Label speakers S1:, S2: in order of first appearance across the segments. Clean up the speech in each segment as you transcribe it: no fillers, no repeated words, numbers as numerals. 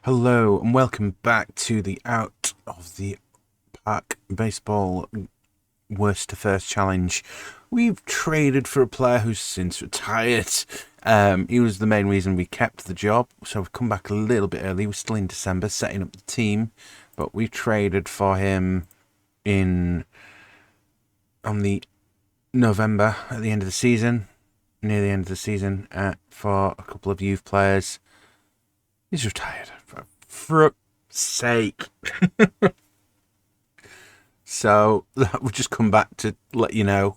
S1: Hello and welcome back to the Out of the Park Baseball Worst to First Challenge. We've traded for a player who's since retired. He was the main reason we kept the job, so we've come back a little bit early. We're still in December setting up the team, but we traded for him on the November at the end of the season, near the end of the season, for a couple of youth players. He's retired, for sake. So we've just come back to let you know,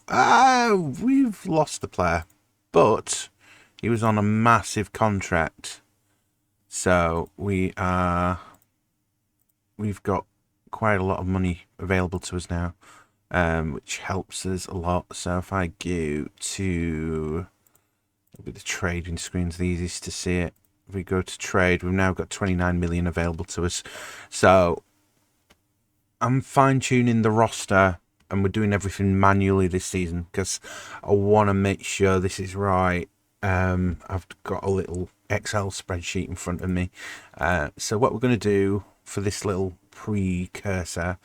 S1: we've lost the player, but he was on a massive contract, so we've got quite a lot of money available to us now, which helps us a lot. So if I go to the trading screen's the easiest to see it. If we go to trade, we've now got 29 million available to us. So I'm fine-tuning the roster, and we're doing everything manually this season because I want to make sure this is right. I've got a little Excel spreadsheet in front of me. So what we're going to do for this little precursor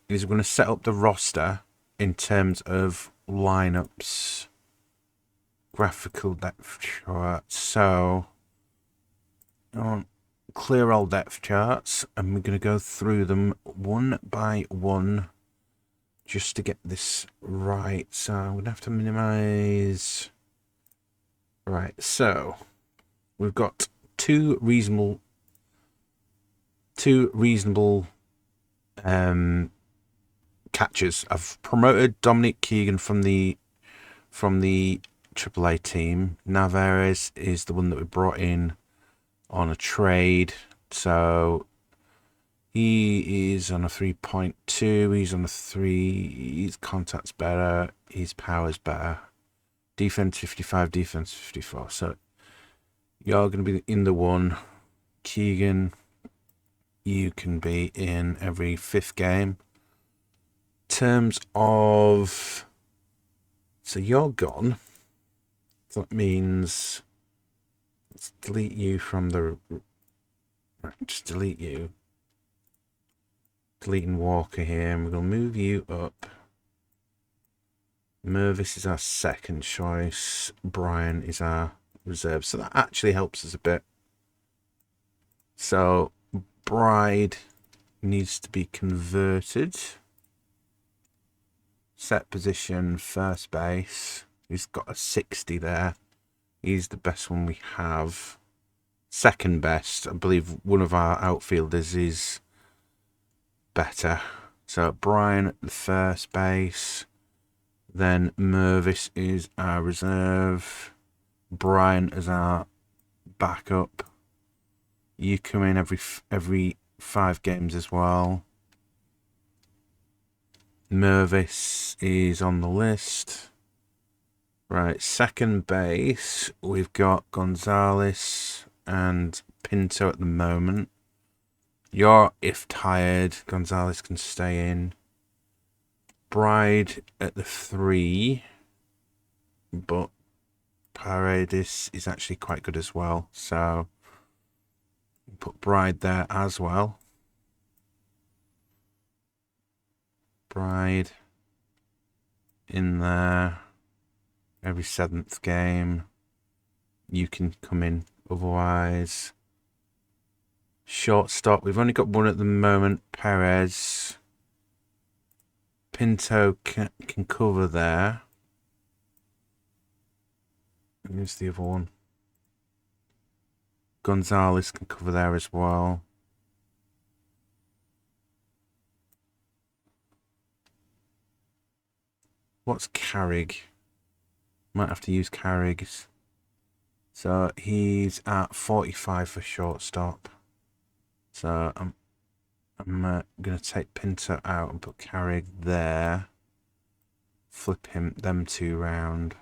S1: is we're going to set up the roster in terms of lineups, graphical depth chart. So clear all depth charts, and we're going to go through them one by one just to get this right. So I'm going to have to minimize. Right, so we've got two reasonable catchers. I've promoted Dominic Keegan from the AAA team. Navarez is the one that we brought in on a trade, so he is on a 3.2. He's on a 3. His contact's better, his power's better. Defense 55, defense 54. So you're going to be in the one. Keegan, you can be in every 5th game. Terms of, so you're gone. So that means let's delete you from the, right, just delete you. Deleting Walker here, and we're going to move you up. Mervis is our second choice. Brian is our reserve. So that actually helps us a bit. So Bride needs to be converted. Set position, first base. He's got a 60 there. He's the best one we have. Second best, I believe one of our outfielders is better. So Brian at the first base. Then Mervis is our reserve. Brian is our backup. You come in every 5 games as well. Mervis is on the list. Right, second base, we've got Gonzalez and Pinto at the moment. You're, if tired, Gonzalez can stay in. Bride at the 3, but Paredes is actually quite good as well, so put Bride there as well. Bride in there every 7th game. You can come in otherwise. Shortstop, we've only got one at the moment, Perez. Pinto can cover there. Who's the other one? Gonzalez can cover there as well. What's Carrig? Might have to use Carrigs. So he's at 45 for shortstop. So I'm going to take Pinto out and put Carrig there. Flip them 2 round.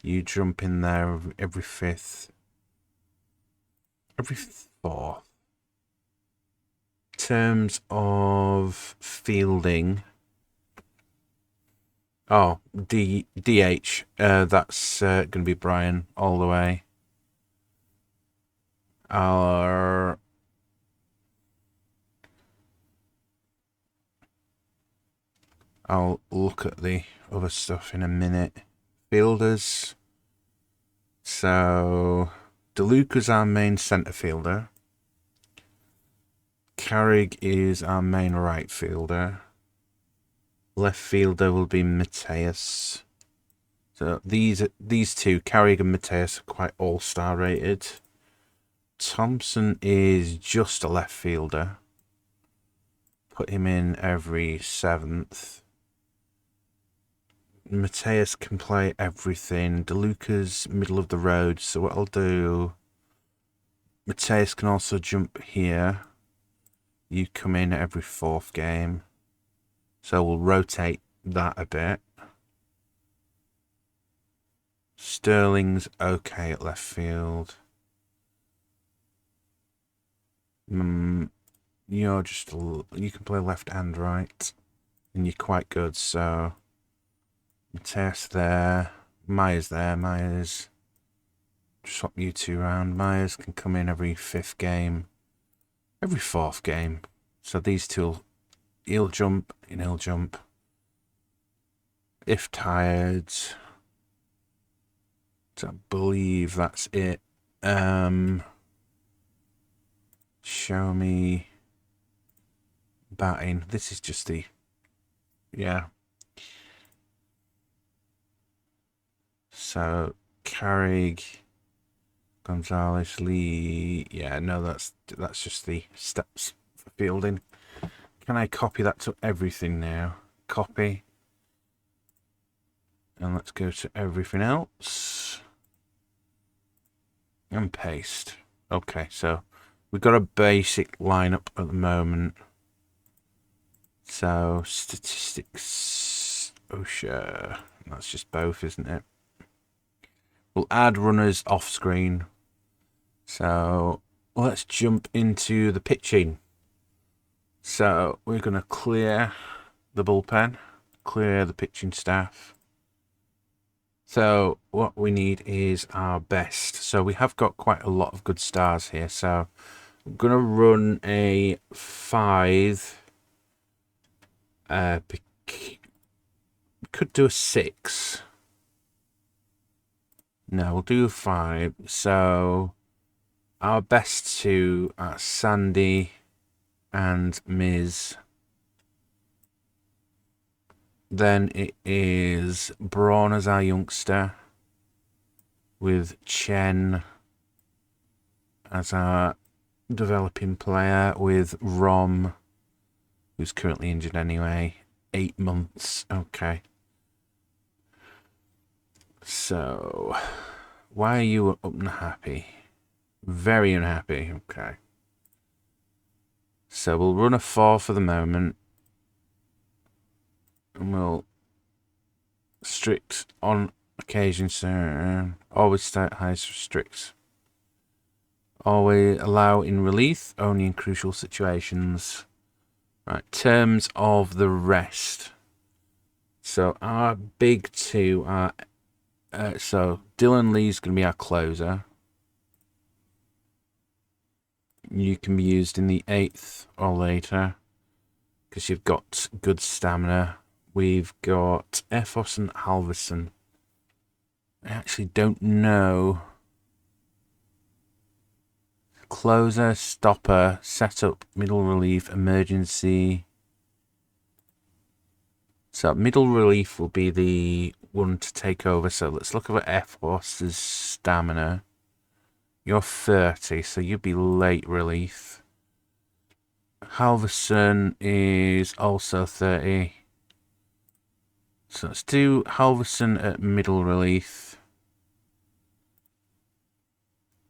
S1: You jump in there every 5th. Every 4th. Terms of fielding. Oh, DH. That's going to be Brian all the way. Our I'll look at the other stuff in a minute. Fielders. So DeLuca's our main centre fielder. Carrick is our main right fielder. Left fielder will be Mateus. So these two, Carrick and Mateus, are quite all-star rated. Thompson is just a left fielder. Put him in every 7th. Mateus can play everything. DeLuca's middle of the road. So what I'll do, Mateus can also jump here. You come in every 4th game. So we'll rotate that a bit. Sterling's okay at left field. You can play left and right, and you're quite good. So Mateus there, Myers there. Myers, swap you two around. Myers can come in every 5th game, every 4th game. So these two, he'll jump and he'll jump. If tired. So I believe that's it. Show me batting. This is just the, yeah. So Carrick, Gonzalez, Lee. Yeah, no, that's just the steps for fielding. Can I copy that to everything now? Copy. And let's go to everything else. And paste. Okay, so we've got a basic lineup at the moment. So statistics. Oh sure. That's just both, isn't it? We'll add runners off screen. So let's jump into the pitching. So we're going to clear the bullpen, clear the pitching staff. So what we need is our best. So we have got quite a lot of good stars here. So I'm going to run a 5. Could do a 6. No, we'll do a 5. So our best 2 are Sandy and Miz. Then it is Braun as our youngster, with Chen as our developing player, with Rom, who's currently injured anyway, 8 months. Okay. So, why are you unhappy? Very unhappy. Okay. So we'll run a 4 for the moment. And we'll strict on occasion, so always start highest strict. Always allow in relief, only in crucial situations. Right, terms of the rest. So our big 2 are, so Dylan Lee's going to be our closer. You can be used in the 8th or later, because you've got good stamina. We've got Efos and Halverson. I actually don't know. Closer, stopper, setup, middle relief, emergency. So middle relief will be the one to take over. So let's look at Efos's stamina. You're 30, so you'd be late relief. Halverson is also 30. So let's do Halverson at middle relief.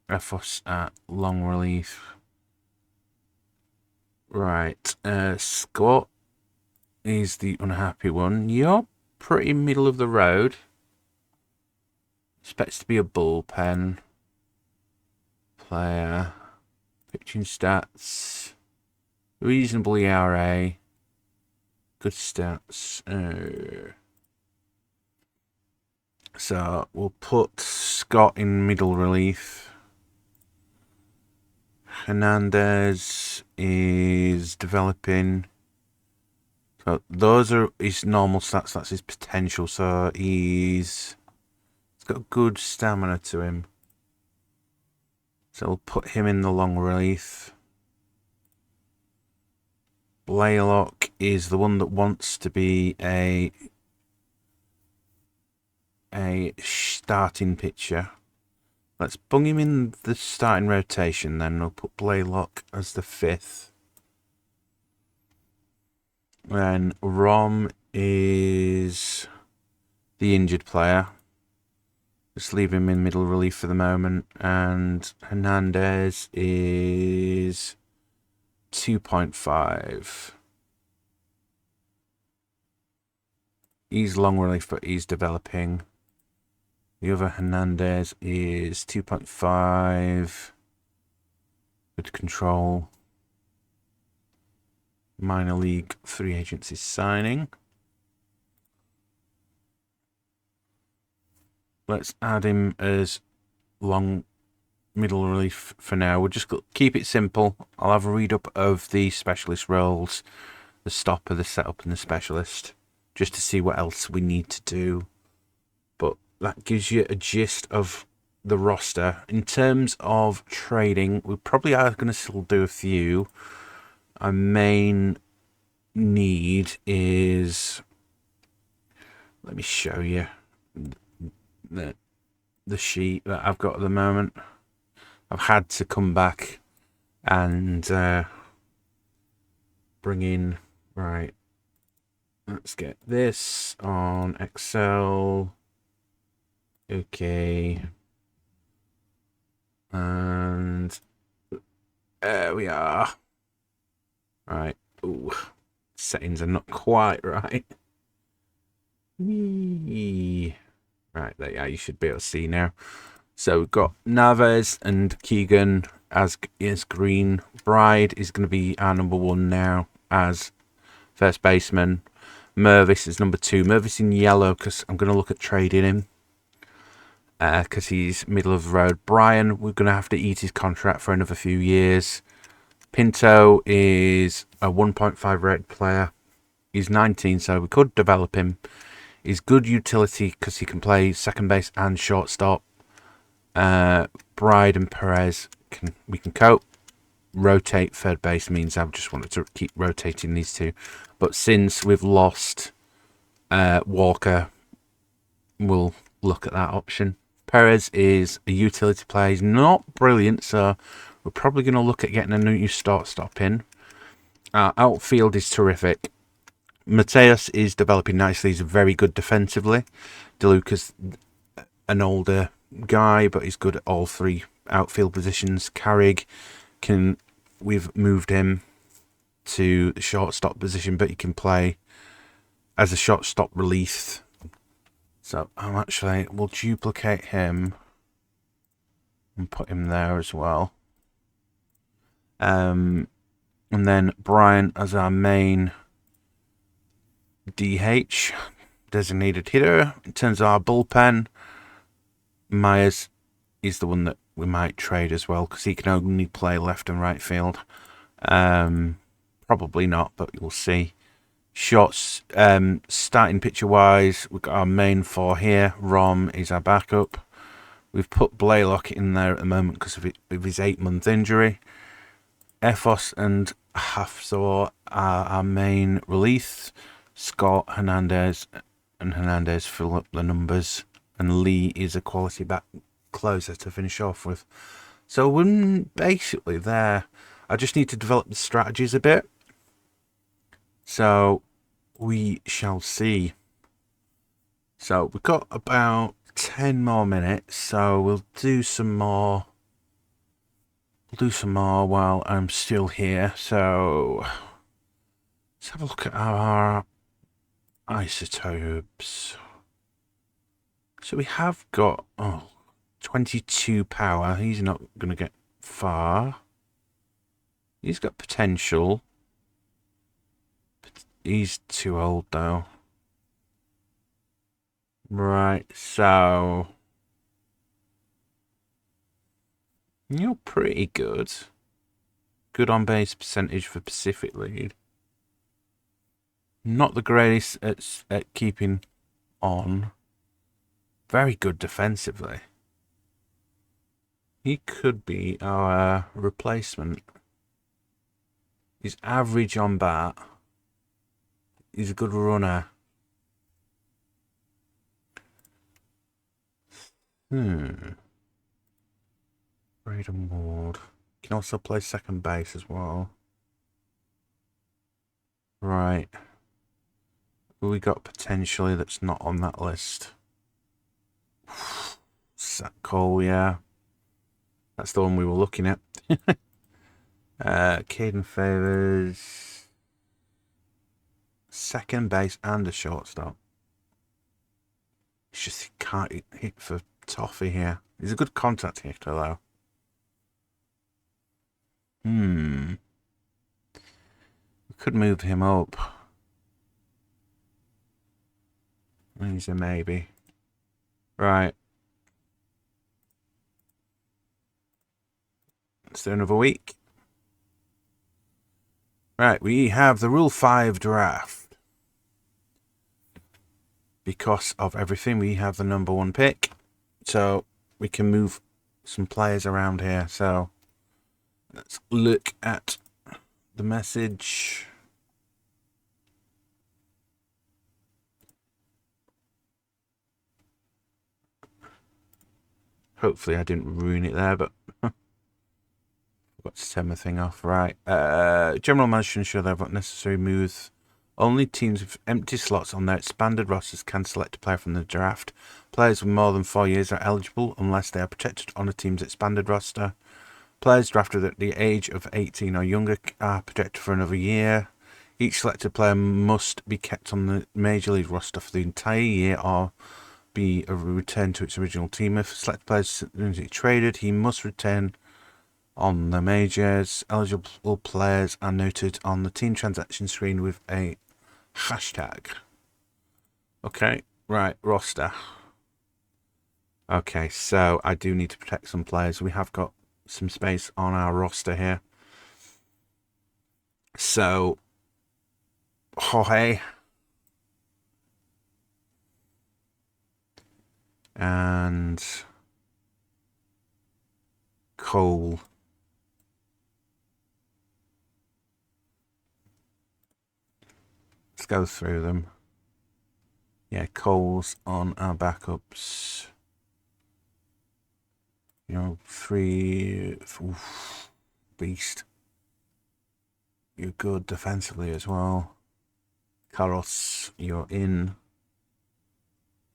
S1: Efos at long relief. Right. Scott is the unhappy one. You're pretty middle of the road. Expects to be a bullpen player. Pitching stats. Reasonable ERA. Good stats. So we'll put Scott in middle relief. Hernandez is developing. So those are his normal stats. That's his potential. So he's got good stamina to him. So we'll put him in the long relief. Blaylock is the one that wants to be a starting pitcher. Let's bung him in the starting rotation then. We'll put Blaylock as the 5th. Then Rom is the injured player. Just leave him in middle relief for the moment. And Hernandez is 2.5. He's long relief, but he's developing. The other Hernandez is 2.5. Good control. Minor league free agency signing. Let's add him as long middle relief for now. We'll just keep it simple. I'll have a read up of the specialist roles, the stopper, the setup, and the specialist, just to see what else we need to do. But that gives you a gist of the roster. In terms of trading, we probably are going to still do a few. Our main need is, let me show you the sheet that I've got at the moment. I've had to come back and bring in, right, let's get this on Excel. Okay. And there we are. Right. Ooh, settings are not quite right. Whee. Right, there you are. You should be able to see now. So we've got Naves and Keegan as green. Bride is going to be our number 1 now as first baseman. Mervis is number 2. Mervis in yellow because I'm going to look at trading him because he's middle of the road. Brian, we're going to have to eat his contract for another few years. Pinto is a 1.5 rated player. He's 19, so we could develop him. He's good utility because he can play second base and shortstop. Bride and Perez we can cope. Rotate third base means I just wanted to keep rotating these two. But since we've lost Walker, we'll look at that option. Perez is a utility player. He's not brilliant, so we're probably going to look at getting a new stop in. Outfield is terrific. Mateus is developing nicely. He's very good defensively. DeLuca's an older guy, but he's good at all 3 outfield positions. Carrig we've moved him to the shortstop position, but he can play as a shortstop relief. So we'll duplicate him and put him there as well. And then Brian as our main DH, designated hitter. In terms of our bullpen, Myers is the one that we might trade as well because he can only play left and right field. Probably not, but we'll see. Shots, starting pitcher wise, we've got our main 4 here. Rom is our backup. We've put Blaylock in there at the moment because of his 8-month injury. Efos and Hafzor are our main relief. Scott, Hernandez, and Hernandez fill up the numbers. And Lee is a quality back closer to finish off with. So we're basically there. I just need to develop the strategies a bit. So we shall see. So we've got about 10 more minutes. So we'll do some more. We'll do some more while I'm still here. So let's have a look at our isotopes. So we have got 22 power. He's not going to get far. He's got potential. But he's too old though. Right, so you're pretty good. Good on base percentage for Pacific League. Not the greatest at keeping on. Very good defensively. He could be our replacement. He's average on bat. He's a good runner. Braden Ward. Can also play second base as well. Right. Who we got potentially that's not on that list? Zach Cole, yeah. That's the one we were looking at. Caden Favors. Second base and a shortstop. It's just he can't hit for toffee here. He's a good contact hitter though. We could move him up. He's a maybe. Right. Let's do another week. Right, we have the Rule 5 draft. Because of everything, we have the number 1 pick. So we can move some players around here. So let's look at the message. Hopefully I didn't ruin it there, but got to turn my thing off. Right. General manager ensure they've got necessary moves. Only teams with empty slots on their expanded rosters can select a player from the draft. Players with more than 4 years are eligible unless they are protected on a team's expanded roster. Players drafted at the age of 18 or younger are protected for another year. Each selected player must be kept on the Major League roster for the entire year or be returned to its original team. If selected players is traded, he must return on the majors. Eligible players are noted on the team transaction screen with a hashtag. Okay, right, roster. Okay, so I do need to protect some players. We have got some space on our roster here. So, Jorge and Cole. Let's go through them. Yeah, Cole's on our backups. You know, 3... Oof, beast. You're good defensively as well. Carlos, you're in.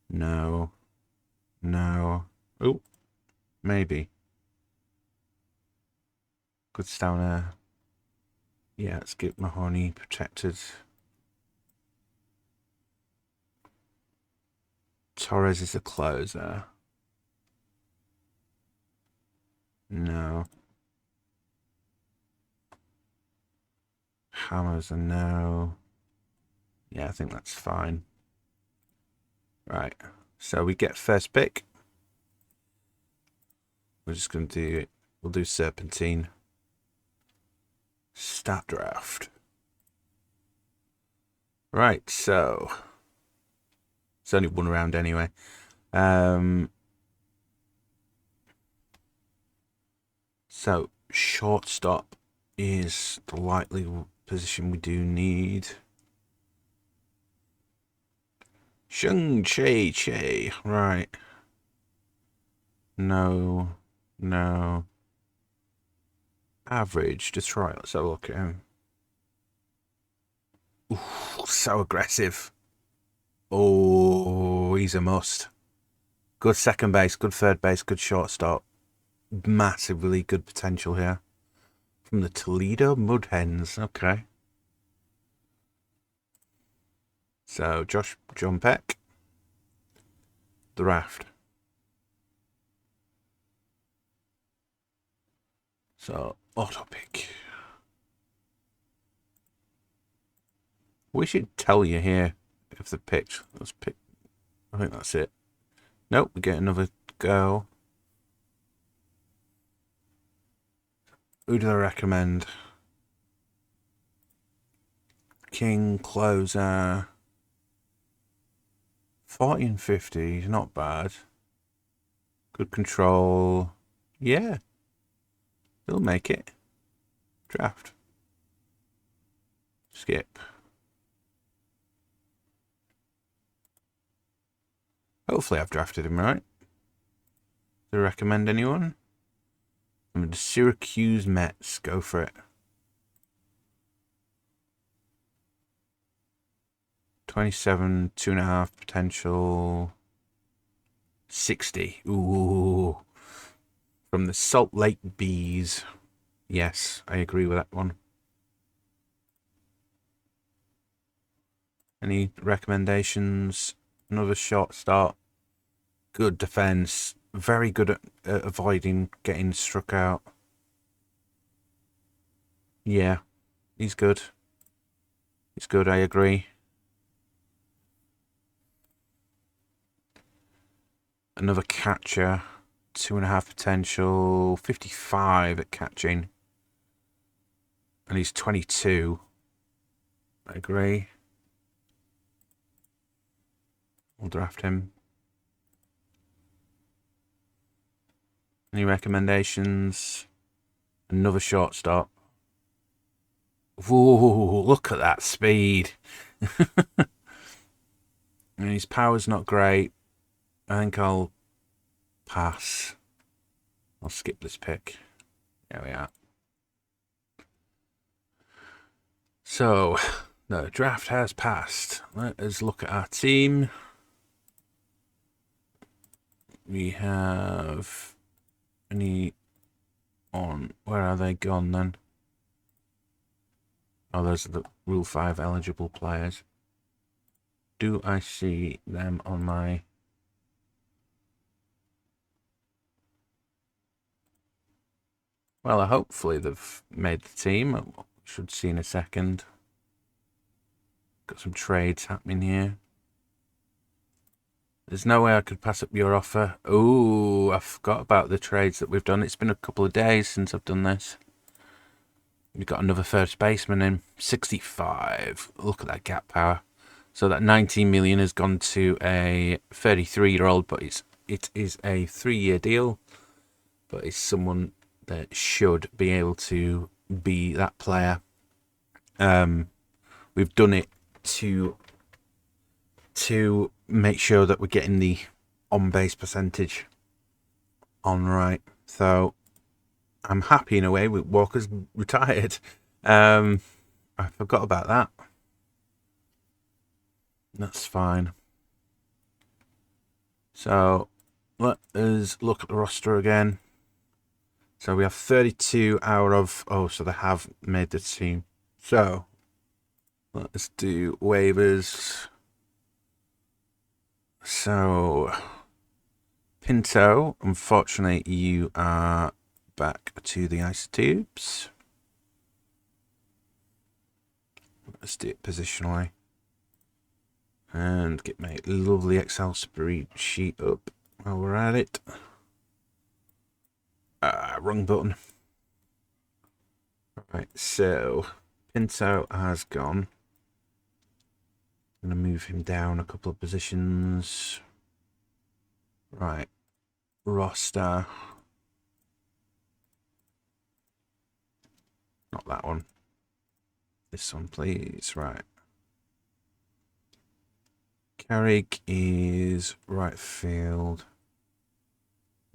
S1: No. No. Oh, maybe. Good stamina. Yeah, let's get Mahoney protected. Torres is a closer. No. Hammer's a no. Yeah, I think that's fine. Right. So we get first pick. We're just going to do it. We'll do Serpentine. Start draft. Right, so it's only one round anyway. So shortstop is the likely position we do need. Sheng Che. Right. No. No. Average. Detroit. Let's have a look at him. Ooh, so aggressive. Oh, he's a must. Good second base, good third base, good shortstop. Massively good potential here. From the Toledo Mudhens. Okay. So, Josh Jumpek. Draft. So, auto pick. We should tell you here if they're picked. Let's pick. I think that's it. Nope, we get another go. Who do I recommend? King, closer. 40 and 50 is not bad. Good control. Yeah. He'll make it. Draft. Skip. Hopefully I've drafted him right. Do I recommend anyone? I'm the Syracuse Mets. Go for it. 27, 2.5 potential. 60. Ooh. From the Salt Lake Bees. Yes, I agree with that one. Any recommendations? Another shortstop. Good defense. Very good at avoiding getting struck out. Yeah, he's good. He's good, I agree. Another catcher. 2.5 potential. 55 at catching. And he's 22. I agree. We'll draft him. Any recommendations? Another shortstop. Whoa, look at that speed. And his power's not great. I think I'll pass. I'll skip this pick. There we are. So, the draft has passed. Let us look at our team. We have any on. Where are they gone then? Oh, those are the Rule 5 eligible players. Do I see them on my... Well, hopefully they've made the team. I should see in a second. Got some trades happening here. There's no way I could pass up your offer. Ooh, I forgot about the trades that we've done. It's been a couple of days since I've done this. We've got another first baseman in. 65. Look at that gap power. So that 19 million has gone to a 33-year-old, but it is a 3-year deal. But it's someone that should be able to be that player. We've done it to make sure that we're getting the on-base percentage on right. So I'm happy in a way with Walker's retired. I forgot about that. That's fine. So let us look at the roster again. So we have 32 out of... Oh, so they have made the team. So let's do waivers. So Pinto, unfortunately, you are back to the isotopes. Let's do it positionally. And get my lovely Excel spreadsheet up while we're at it. Wrong button. Right, so Pinto has gone. I'm going to move him down a couple of positions. Right, roster. Not that one. This one, please. Right. Carrick is right field.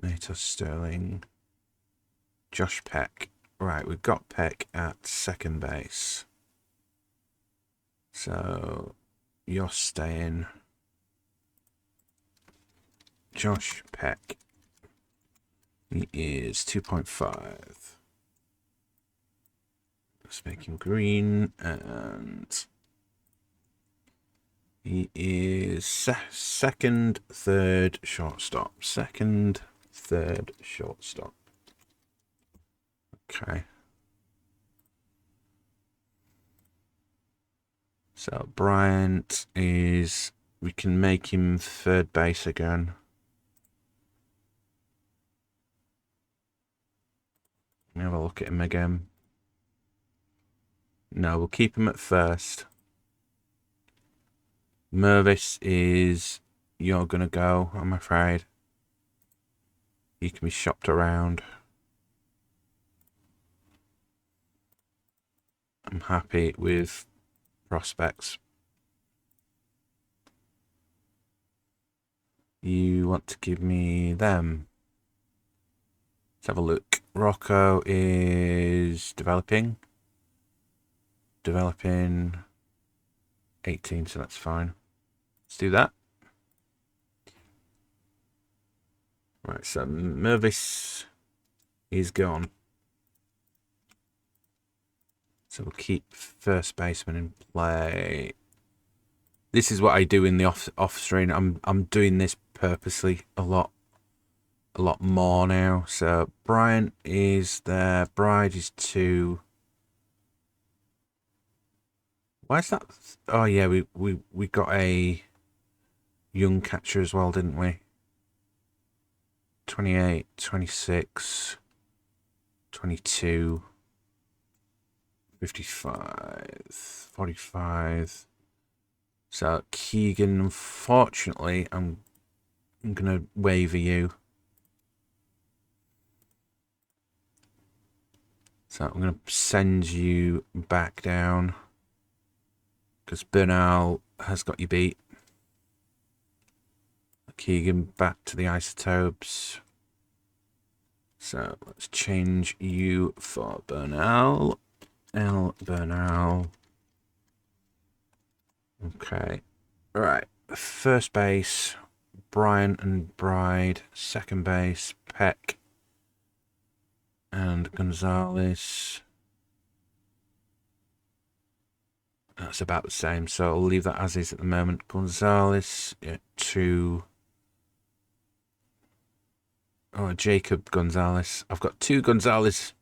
S1: Nato Sterling. Josh Peck. Right, we've got Peck at second base. So you're staying. Josh Peck. He is 2.5. Let's make him green, and he is second, third shortstop. Second, third shortstop. Okay. So Bryant is... We can make him third base again. Let me have a look at him again. No, we'll keep him at first. Mervis is... You're gonna go, I'm afraid. You can be shopped around. I'm happy with prospects. You want to give me them? Let's have a look. Rocco is developing. Developing 18, so that's fine. Let's do that. Right, so Mervis is gone. So we'll keep first baseman in play. This is what I do in the off screen. I'm doing this purposely a lot more now. So Bryant is there. Bride is 2. Why is that? Oh yeah, we got a young catcher as well, didn't we? 28, 26, 22, 55, 45. So Keegan, unfortunately, I'm gonna waiver you. So I'm gonna send you back down because Bernal has got you beat. Keegan back to the isotopes. So let's change you for Bernal. L Bernal. Okay. Right. First base, Brian and Bride. Second base, Peck and Gonzalez. That's about the same, so I'll leave that as is at the moment. Gonzalez, 2. Oh, Jacob Gonzalez. I've got 2 Gonzalez.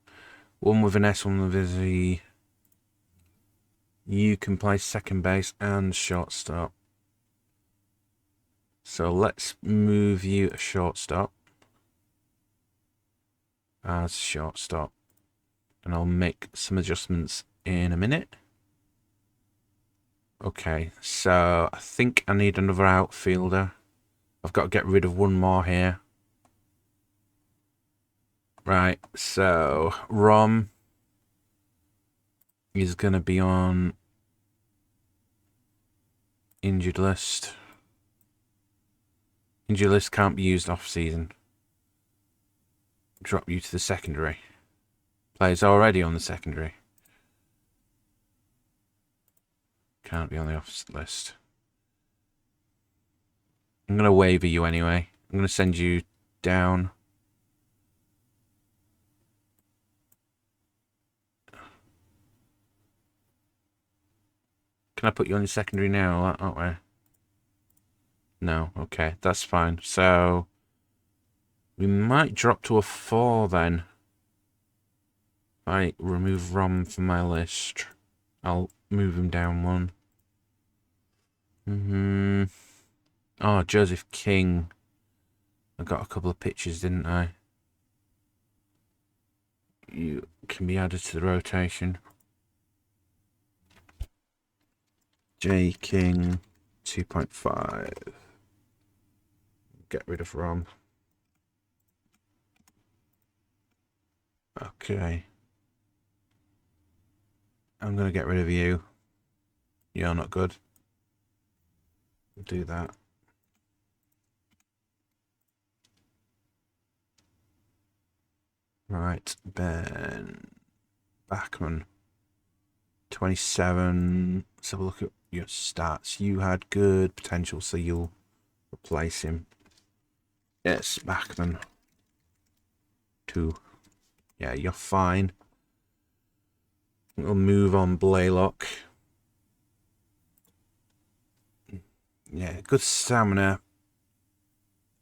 S1: One with an S, one with a Z. You can play second base and shortstop. So let's move you a shortstop. As shortstop. And I'll make some adjustments in a minute. Okay, so I think I need another outfielder. I've got to get rid of one more here. Right, so Rom is going to be on injured list. Injured list can't be used off season. Drop you to the secondary. Players already on the secondary. Can't be on the off list. I'm going to waiver you anyway. I'm going to send you down. Can I put you on the secondary now, aren't we? No, okay, that's fine. So we might drop to a 4 then. If I remove Rom from my list, I'll move him down 1. Oh, Joseph King. I got a couple of pictures, didn't I? You can be added to the rotation. J King 2.5. Get rid of Rom. Okay. I'm going to get rid of you. You're not good. Do that. Right, Ben Backman. 27. Let's have a look at your stats. You had good potential, so you'll replace him. Yes, Backman. 2. Yeah, you're fine. We'll move on Blaylock. Yeah, good stamina.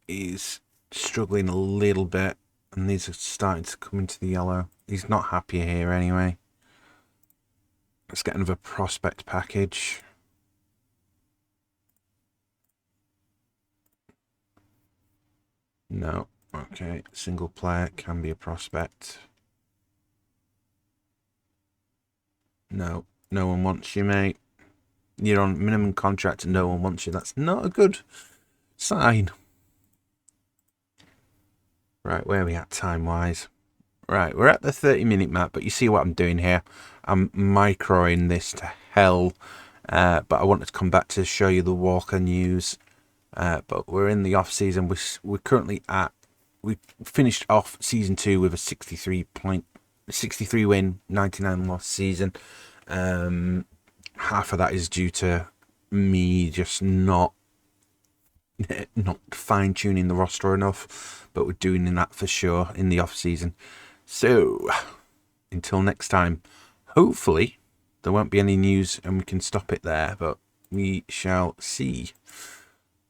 S1: He's struggling a little bit, and these are starting to come into the yellow. He's not happy here anyway. Let's get another prospect package. No. Okay, single player can be a prospect. No, no one wants you, mate. you're on minimum contract and no one wants you. That's not a good sign. Right, where are we at time-wise? Right, we're at the 30-minute mark, but you see what I'm doing here. I'm microing this to hell, but I wanted to come back to show you the Walker news. But we're in the off-season. We're currently at... We finished off Season 2 with a 63 win, 99 loss season. Half of that is due to me just not fine-tuning the roster enough, but we're doing that for sure in the off-season. So, until next time, hopefully there won't be any news and we can stop it there, but we shall see.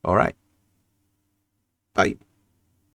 S1: All right. Bye.